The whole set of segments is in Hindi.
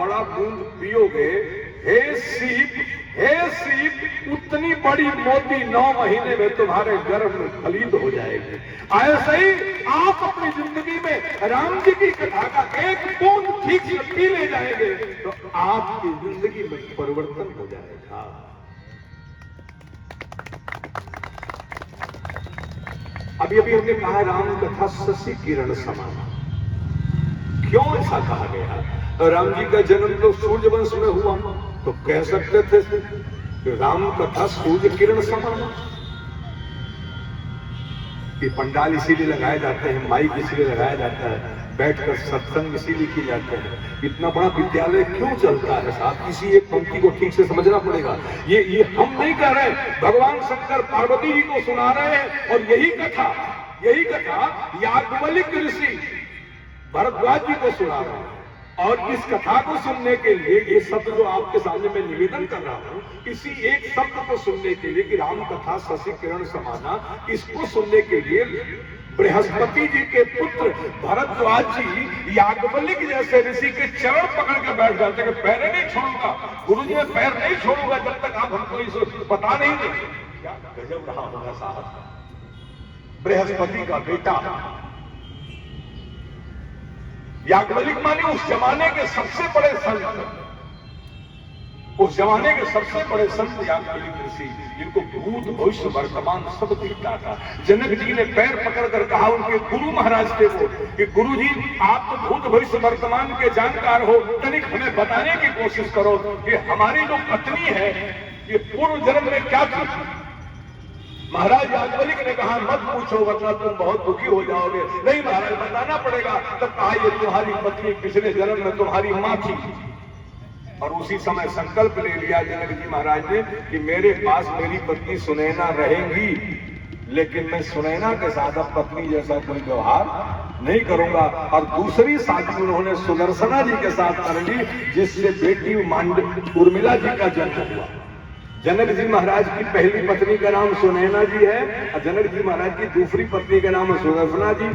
थोड़ा दूध पियोगे, हे सीप उतनी बड़ी मोती 9 महीने में तुम्हारे गर्भ में फलित हो जाएगी। ऐसे ही आप अपनी जिंदगी में राम जी की कथा का एक बूंद ठीक से पी ले जाएंगे तो आपकी जिंदगी में परिवर्तन हो जाएगा। अभी अभी हमने कहा राम कथा शशि किरण समान। क्यों ऐसा कहा गया? राम जी का जन्म तो सूर्य वंश में हुआ तो कह सकते थे कि राम कथा सूर्य किरण समान। ये पंडाल इसीलिए लगाए जाते हैं, माइक इसीलिए लगाया जाता है, बैठकर सत्संग इसीलिए किए जाते हैं। इतना बड़ा विद्यालय क्यों चलता है साहब? किसी एक पंक्ति को ठीक से समझना पड़ेगा। ये हम नहीं कह रहे, भगवान शंकर पार्वती जी को सुना रहे हैं। और यही कथा याज्ञवल्क्य ऋषि भरद्वाज जी को सुना रहे हैं। और इस कथा को सुनने के लिए ये शब्द जो आपके सामने मैं निवेदन कर रहा हूं, इसी एक शब्द को सुनने के लिए कि राम कथा शशि किरण समाना, इसको सुनने के लिए बृहस्पति जी के पुत्र भरद्वाज जी याज्ञवल्क्य जैसे ऋषि के चरण पकड़ के बैठ जाते हैं। पैर नहीं छोड़ूंगा गुरु जी, मैं पैर नहीं छोड़ूंगा जब तक आप हमको इसे बता नहीं देंगे। क्या गजब रहा होगा साहब। बृहस्पति का बेटा याज्ञवल्क्य माने उस जमाने के सबसे बड़े संत याज्ञवल्क्य ऋषि, जिनको भूत भविष्य वर्तमान सब दिखता था। जनक जी ने पैर पकड़कर कहा उनके गुरु महाराज थे वो कि गुरु जी आप तो भूत भविष्य वर्तमान के जानकार हो, तनिक हमें बताने की कोशिश करो कि हमारी जो पत्नी है ये पूर्व जन्म में क्या थी। महाराज याज्ञवल्क्य ने कहा मत पूछो वरना तुम बहुत दुखी हो जाओगे। नहीं महाराज बताना पड़ेगा। तब कहा ये तुम्हारी पत्नी पिछले जन्म में तुम्हारी मां थी। और उसी समय संकल्प ले लिया जनक जी महाराज ने कि मेरे पास मेरी पत्नी सुनैना रहेंगी, लेकिन मैं सुनैना के साथ अब पत्नी जैसा कोई व्यवहार नहीं करूंगा। और दूसरी शादी उन्होंने सुदर्शना जी के साथ कर ली, जिससे बेटी उर्मिला जी का जन्म हुआ। जनक जी महाराज की पहली पत्नी का नाम सुनैना जी है और जनक जी महाराज की दूसरी पत्नी का नाम है सुदर्शना जी।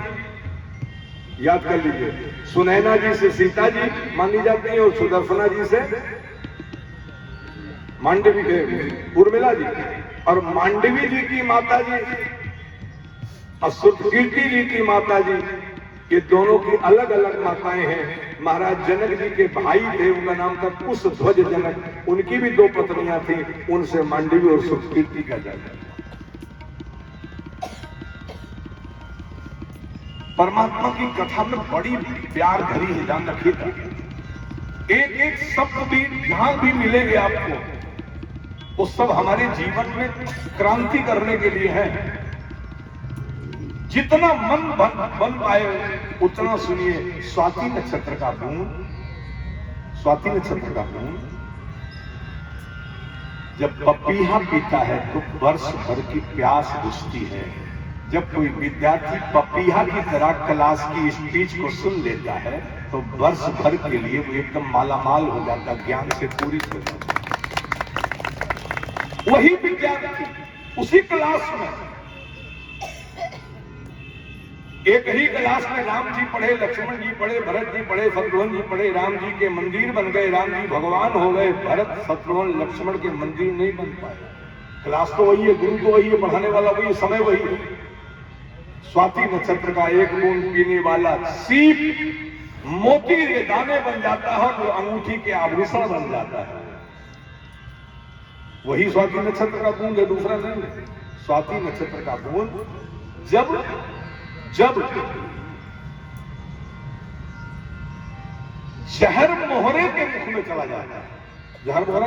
याद कर लीजिए, सुनैना जी से सीता जी मानी जाती है और सुदर्शना जी से उर्मिला जी। और मांडवी जी की माता जी और सुकीर्ति जी की माता जी, ये दोनों की अलग अलग माताएं हैं। महाराज जनक जी के भाई थे, उनका नाम था कुशध्वज जनक, उनकी भी 2 पत्नियां थी, उनसे मांडवी और सुकीर्ति का जन्म। परमात्मा की कथा में बड़ी प्यार भरी है, ध्यान रखिएगा। एक एक शब्द भी जहां भी मिलेंगे आपको, वो सब हमारे जीवन में क्रांति करने के लिए है। जितना मन बन पाए उतना सुनिए। स्वाति नक्षत्र का बूंद जब पपीहा पीता है तो वर्ष भर की प्यास बुझती है। जब कोई विद्यार्थी पपीहा की तरह क्लास की स्पीच को सुन लेता है तो वर्ष भर के लिए वो एकदम मालामाल हो जाता है, ज्ञान से पूरी हो जाता है। वही विद्यार्थी उसी क्लास में, एक ही क्लास में राम जी पढ़े, लक्ष्मण जी पढ़े, भरत जी पढ़े, शत्रुघ्न जी पढ़े, राम जी के मंदिर बन गए, राम जी भगवान हो गए। भरत शत्रुघ्न लक्ष्मण के मंदिर नहीं बन पाए। क्लास तो वही है, गुरु तो वही है, पढ़ाने वाला वही है, समय वही है। स्वाति नक्षत्र का एक बूंद पीने वाला सीप मोती के दाने बन जाता है और अंगूठी के आभूषण बन जाता है। वही स्वाति नक्षत्र का बूंद है, दूसरा नहीं है। स्वाति नक्षत्र का बूंद जब जहर मोहरे के मुख में चला जाता है, जहर मोहरा